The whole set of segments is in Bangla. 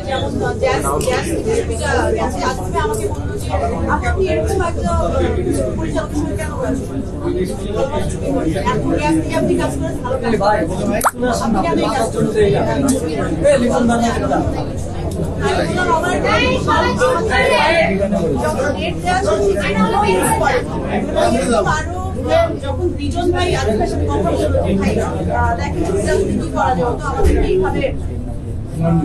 যেমন গ্যাস গেছে আজকে আমাকে বললো যে আপনি এরকম একটা পরিচালক সঙ্গে কেন করেছেন এখন গ্যাস থেকে আপনি কাজ করেন ভালো কাজ আপনি কেন এই কাজ যখন দুজন ভাই আজকের সাথে কথা বললো ভাই দেখেন কি করা যাবে তো আমাদের এইভাবে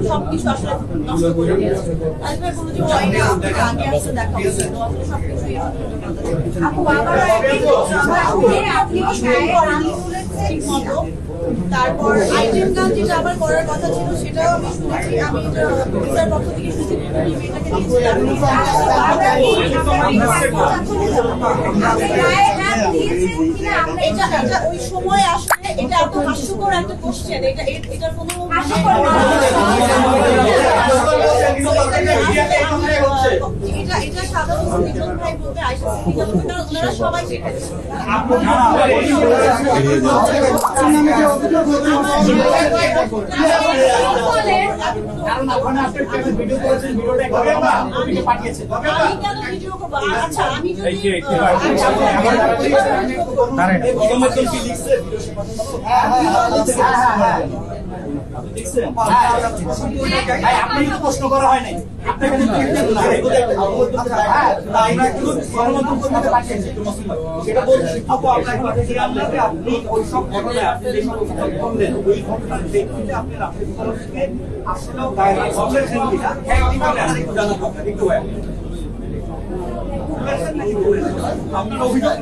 সবকিছু আসলে নষ্ট করে দিয়েছে আজকে বললো যে ওইটা আপনাকে আগে আসতে দেখা হচ্ছে সবকিছুই আপু আবার আপনি ঠিক মতো তারপর আইটেম গান যেটা আবার করার কথা ছিল সেটাও আমি শুনেছি আমি এটা বিচার পক্ষ থেকে শুনেছি এটা ওই সময় আসলে এটা এত হাস্যকর একটা কোশ্চেন এটার কোনো এটা সাধারণত দুজন ভাই বলতে আইসা কারণ ওনারা সবাই শিখেছে আপনাকে প্রশ্ন করা হয় নাই আপনাকে সেটা বলছি আপনি ওই সব ঘটনায় আপনি যে সব করলেন ওই ঘটনার প্রেক্ষিতে আপনি আসলেও একটু আপনার অভিযোগ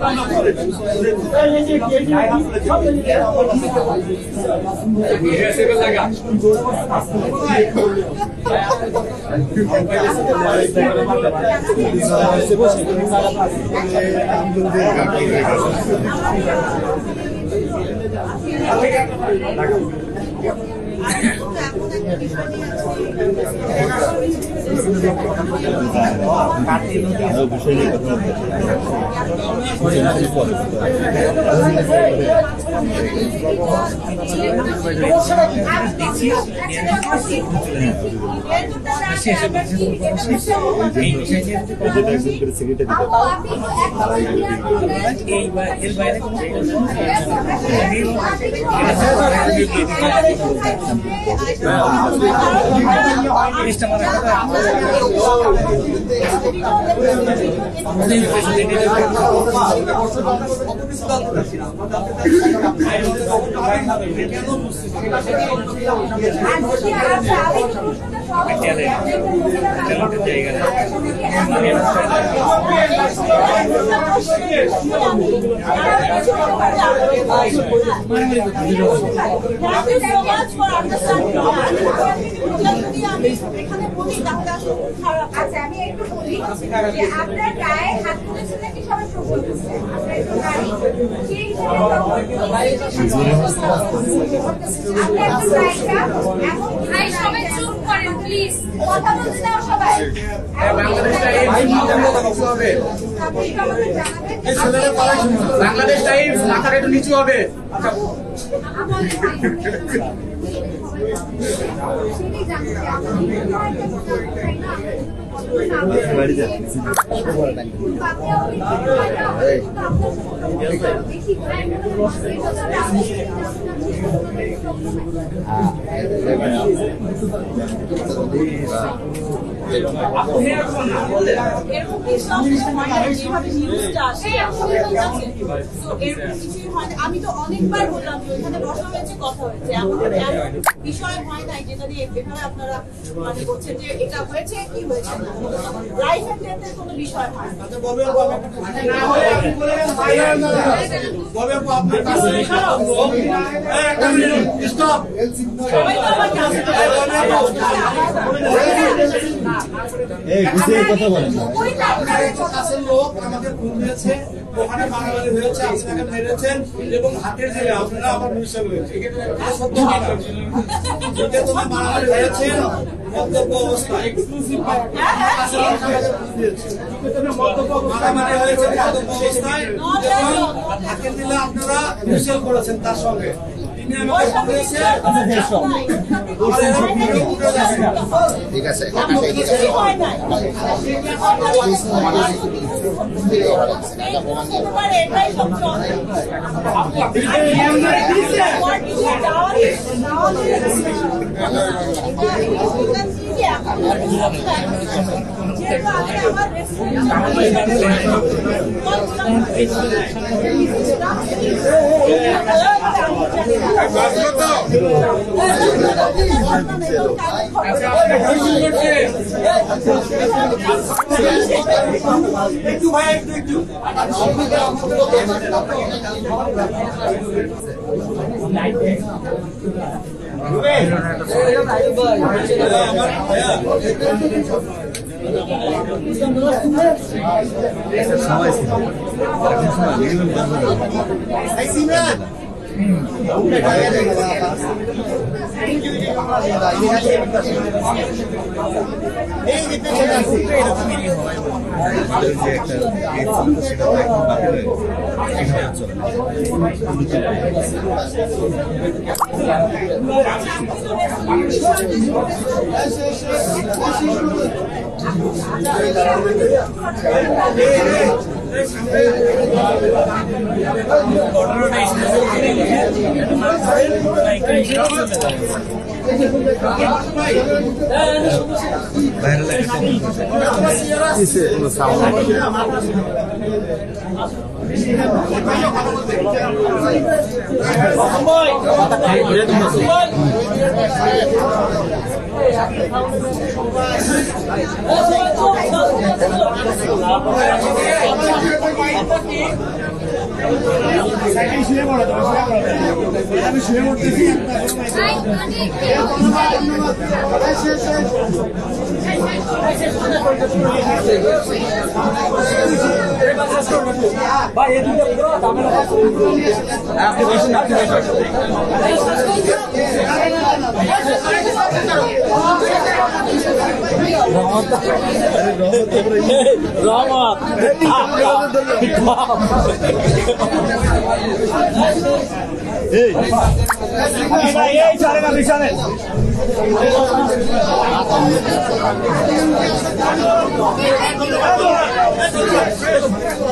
আমি একটু বলি যে আপনার গায়ে হাত তুলেছেন নাকি সবাই প্রশ্ন করছে কথা বলতে দাও সবাই বাংলাদেশ টাইমস মাথাটা একটু নিচু হবে আমি তো অনেকবার বললাম ওইখানে বসা হয়েছে কথা হয়েছে বিষয় হয় নাই যেটা নিয়ে এভাবে আপনারা মানে বলছেন যে এটা হয়েছে কি হয়েছে না লাইফ এন্ড ডেথের কোনো বিষয় হয় না লোক আমাদের খুন হয়েছে ওখানে মারামারি হয়েছে আপনাকে মেরেছেন এবং হাতের জেলে আপনারা আমার মিশন হয়েছে সত্য তোমার মারামারি হয়েছে মন্তব্য অবস্থা এক্সক্লুসিভ মারামারি হয়েছে মন্তব্য অবস্থায় হাতের জেলে আপনারা মিশন করেছেন তার সঙ্গে তিনি আমাকে বলেছেন ঠিক আছে একটু ভাই একটু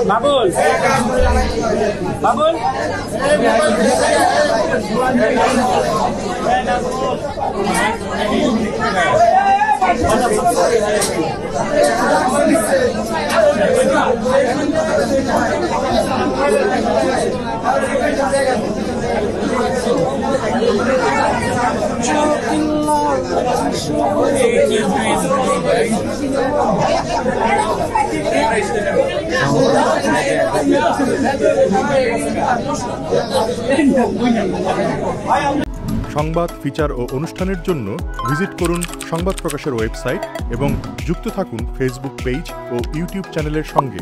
Babul, Babul. সংবাদ, ফিচার ও অনুষ্ঠানের জন্য ভিজিট করুন সংবাদ প্রকাশের ওয়েবসাইট এবং যুক্ত থাকুন ফেসবুক পেজ ও ইউটিউব চ্যানেলের সঙ্গে।